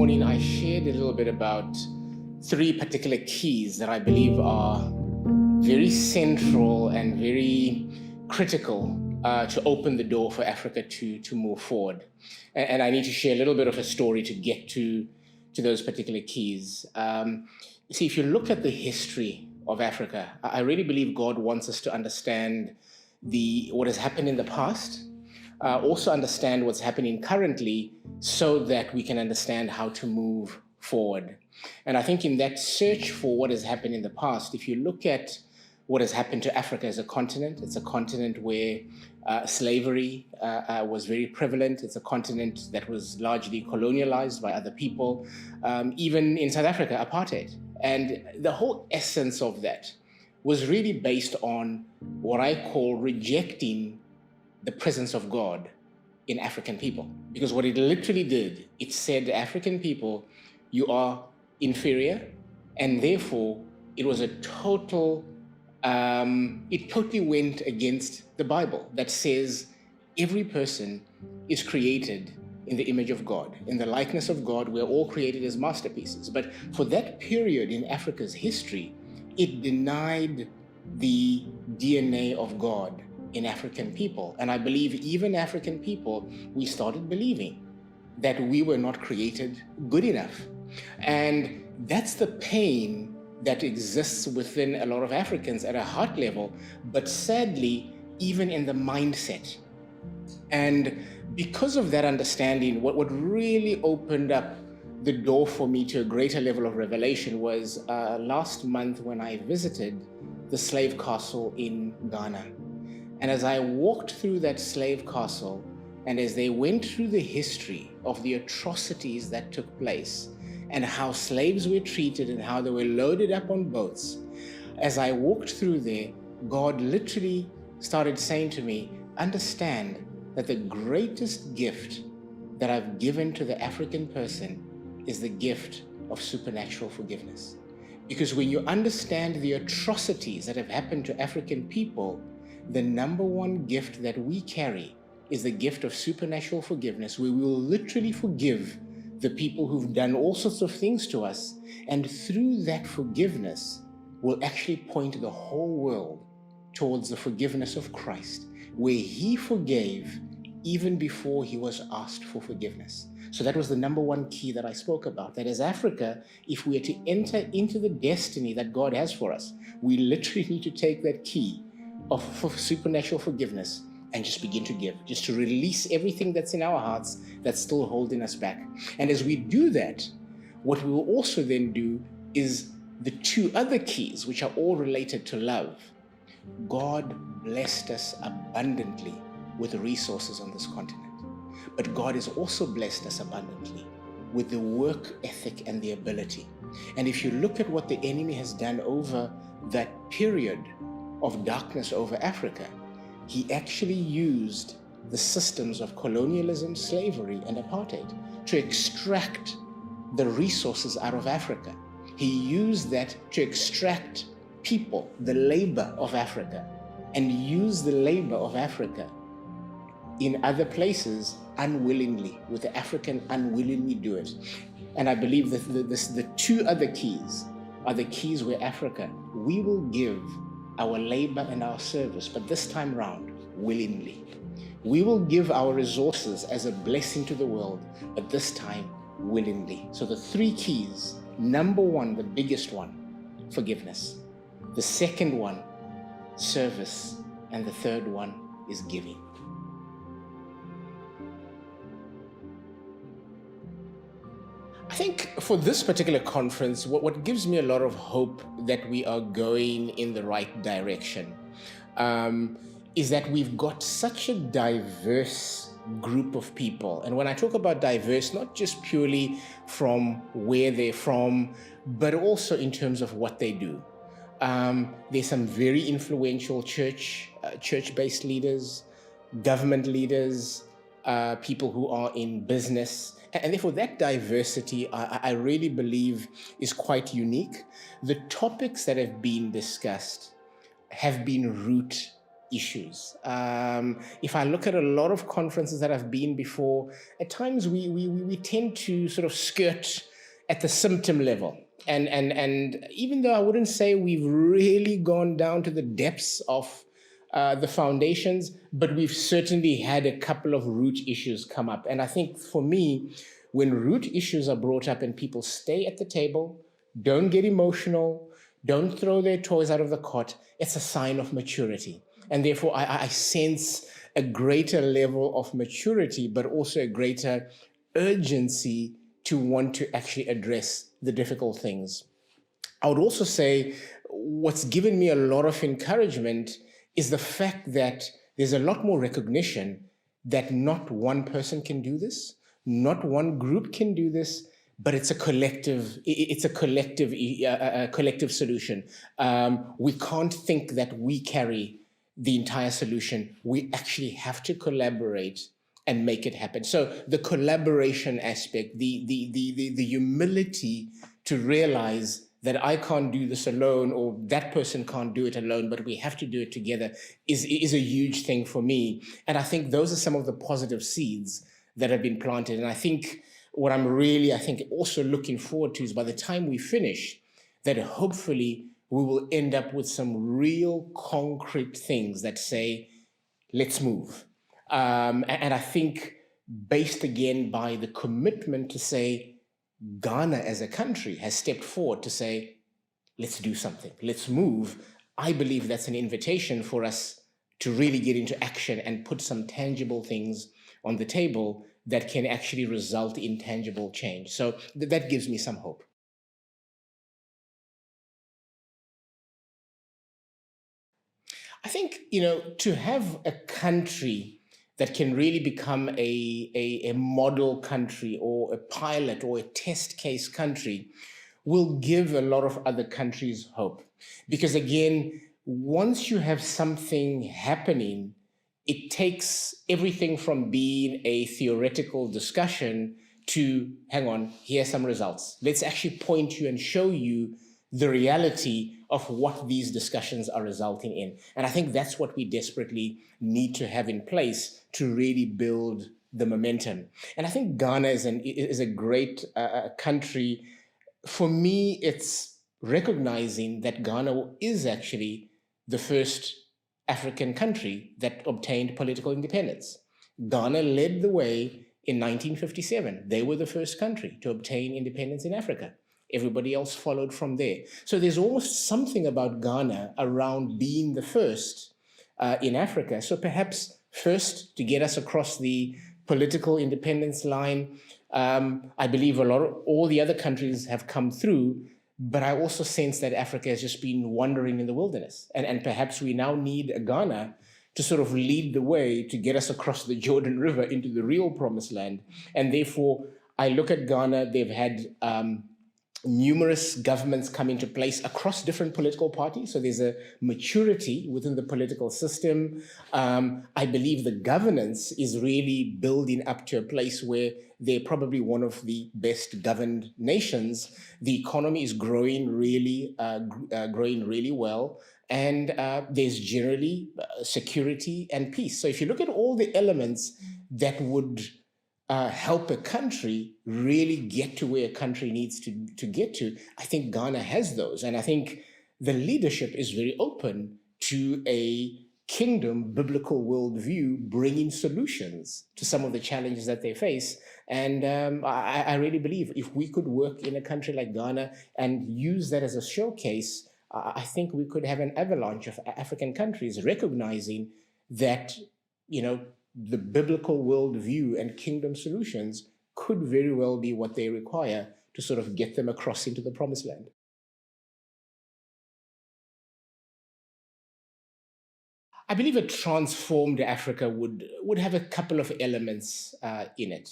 morning, I shared a little bit about three particular keys that I believe are very central and very critical to open the door for Africa to move forward. And I need to share a little bit of a story to get to those particular keys. See, if you look at the history of Africa, I really believe God wants us to understand what has happened in the past, also understand what's happening currently so that we can understand how to move forward. And I think in that search for what has happened in the past, if you look at what has happened to Africa as a continent, it's a continent where slavery was very prevalent. It's a continent that was largely colonialized by other people, even in South Africa, apartheid. And the whole essence of that was really based on what I call rejecting the presence of God in African people. Because what it literally did, it said, African people, you are inferior, and therefore it was a total, it totally went against the Bible that says every person is created in the image of God, in the likeness of God. We're all created as masterpieces. But for that period in Africa's history, it denied the DNA of God in African people. And I believe even African people, we started believing that we were not created good enough. And that's the pain that exists within a lot of Africans at a heart level, but sadly, even in the mindset. And because of that understanding, what really opened up the door for me to a greater level of revelation was last month when I visited the slave castle in Ghana. And as I walked through that slave castle, and as they went through the history of the atrocities that took place, and how slaves were treated and how they were loaded up on boats, as I walked through there, God literally started saying to me, understand that the greatest gift that I've given to the African person is the gift of supernatural forgiveness. Because when you understand the atrocities that have happened to African people, the number one gift that we carry is the gift of supernatural forgiveness, where we will literally forgive the people who've done all sorts of things to us. And through that forgiveness, we'll actually point the whole world towards the forgiveness of Christ, where he forgave even before he was asked for forgiveness. So that was the number one key that I spoke about, that as Africa, if we are to enter into the destiny that God has for us, we literally need to take that key of supernatural forgiveness and just begin to give, just to release everything that's in our hearts that's still holding us back. And as we do that, what we will also then do is the two other keys, which are all related to love. God blessed us abundantly with the resources on this continent, but God has also blessed us abundantly with the work ethic and the ability. And if you look at what the enemy has done over that period of darkness over Africa, he actually used the systems of colonialism, slavery, and apartheid to extract the resources out of Africa. He used that to extract people, the labor of Africa, and use the labor of Africa in other places unwillingly, with the African unwillingly do it. And I believe that the two other keys are the keys where Africa, we will give our labor and our service, but this time round, willingly. We will give our resources as a blessing to the world, but this time, willingly. So the three keys, number one, the biggest one, forgiveness. The second one, service. And the third one is giving. I think for this particular conference, what gives me a lot of hope that we are going in the right direction is that we've got such a diverse group of people. And when I talk about diverse, not just purely from where they're from, but also in terms of what they do. There's some very influential church-based leaders, government leaders, people who are in business. And therefore, that diversity, I really believe, is quite unique. The topics that have been discussed have been root issues. If I look at a lot of conferences that I've been before, at times we tend to sort of skirt at the symptom level. And even though I wouldn't say we've really gone down to the depths of the foundations, but we've certainly had a couple of root issues come up. And I think for me, when root issues are brought up and people stay at the table, don't get emotional, don't throw their toys out of the cot, it's a sign of maturity. And therefore, I sense a greater level of maturity, but also a greater urgency to want to actually address the difficult things. I would also say what's given me a lot of encouragement is the fact that there's a lot more recognition that not one person can do this, not one group can do this, but it's a collective. It's a collective solution. We can't think that we carry the entire solution. We actually have to collaborate and make it happen. So the collaboration aspect, the humility to realize that I can't do this alone or that person can't do it alone, but we have to do it together is a huge thing for me. And I think those are some of the positive seeds that have been planted. And I think what I'm really, also looking forward to is by the time we finish, that hopefully we will end up with some real concrete things that say, let's move. And I think based again by the commitment to say, Ghana as a country has stepped forward to say, let's do something, let's move. I believe that's an invitation for us to really get into action and put some tangible things on the table that can actually result in tangible change. So that gives me some hope. I think, to have a country that can really become a model country or a pilot or a test case country will give a lot of other countries hope. Because again, once you have something happening, it takes everything from being a theoretical discussion to, hang on, here's some results. Let's actually point you and show you the reality of what these discussions are resulting in. And I think that's what we desperately need to have in place to really build the momentum. And I think Ghana is a great country. For me, it's recognizing that Ghana is actually the first African country that obtained political independence. Ghana led the way in 1957. They were the first country to obtain independence in Africa. Everybody else followed from there. So there's almost something about Ghana around being the first in Africa. So perhaps first to get us across the political independence line. I believe all the other countries have come through, but I also sense that Africa has just been wandering in the wilderness. And perhaps we now need a Ghana to sort of lead the way to get us across the Jordan River into the real promised land. And therefore, I look at Ghana, they've had numerous governments come into place across different political parties. So there's a maturity within the political system. I believe the governance is really building up to a place where they're probably one of the best governed nations. The economy is growing really well. And there's generally security and peace. So if you look at all the elements that would help a country really get to where a country needs to get to, I think Ghana has those. And I think the leadership is very open to a kingdom biblical worldview, bringing solutions to some of the challenges that they face. And I really believe if we could work in a country like Ghana and use that as a showcase, I think we could have an avalanche of African countries recognizing that, the biblical worldview and kingdom solutions could very well be what they require to sort of get them across into the promised land. I believe a transformed Africa would have a couple of elements in it.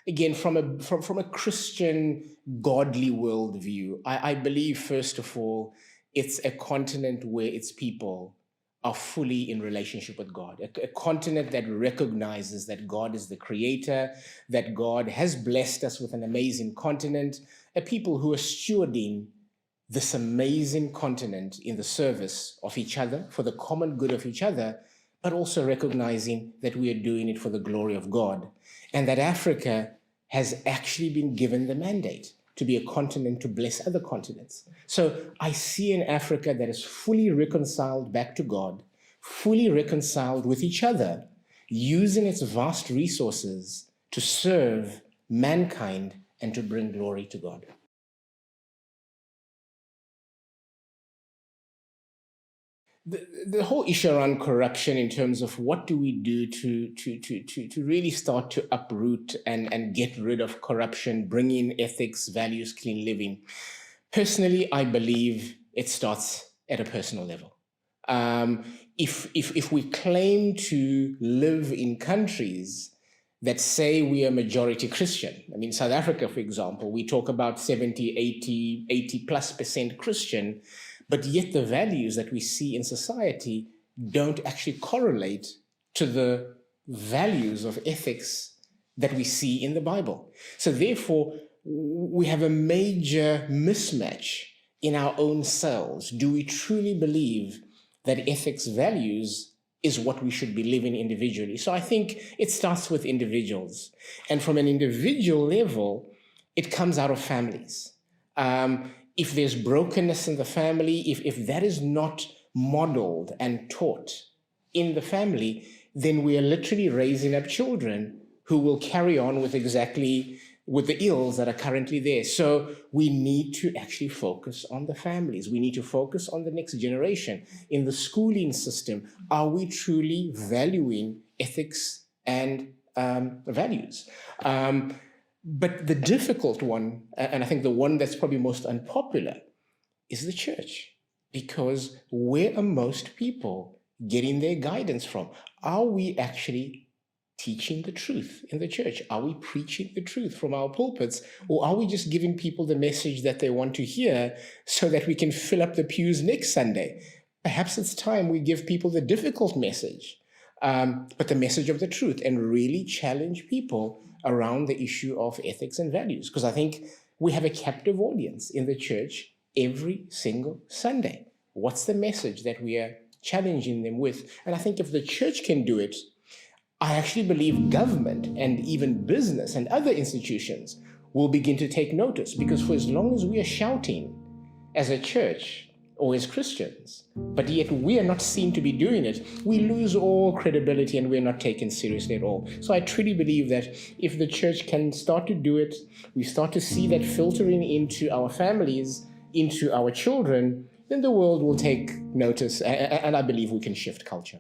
Again, from a Christian, godly worldview, I believe, first of all, it's a continent where its people are fully in relationship with God, a continent that recognizes that God is the creator, that God has blessed us with an amazing continent, a people who are stewarding this amazing continent in the service of each other, for the common good of each other, but also recognizing that we are doing it for the glory of God, and that Africa has actually been given the mandate to be a continent to bless other continents. So I see an Africa that is fully reconciled back to God, fully reconciled with each other, using its vast resources to serve mankind and to bring glory to God. The whole issue around corruption in terms of what do we do to really start to uproot and get rid of corruption, bring in ethics, values, clean living. Personally, I believe it starts at a personal level. If we claim to live in countries that say we are majority Christian, I mean, South Africa, for example, we talk about 70, 80+% Christian, but yet the values that we see in society don't actually correlate to the values of ethics that we see in the Bible. So therefore, we have a major mismatch in our own selves. Do we truly believe that ethics values is what we should be living individually? So I think it starts with individuals. And from an individual level, it comes out of families. If there's brokenness in the family, if that is not modeled and taught in the family, then we are literally raising up children who will carry on with the ills that are currently there. So we need to actually focus on the families. We need to focus on the next generation. In the schooling system, are we truly valuing ethics and values? But the difficult one, and I think the one that's probably most unpopular, is the church. Because where are most people getting their guidance from? Are we actually teaching the truth in the church? Are we preaching the truth from our pulpits? Or are we just giving people the message that they want to hear so that we can fill up the pews next Sunday? Perhaps it's time we give people the difficult message, but the message of the truth, and really challenge people around the issue of ethics and values. Because I think we have a captive audience in the church every single Sunday. What's the message that we are challenging them with? And I think if the church can do it, I actually believe government and even business and other institutions will begin to take notice, because for as long as we are shouting as a church or as Christians, but yet we are not seen to be doing it, we lose all credibility and we're not taken seriously at all. So I truly believe that if the church can start to do it, we start to see that filtering into our families, into our children, then the world will take notice, and I believe we can shift culture.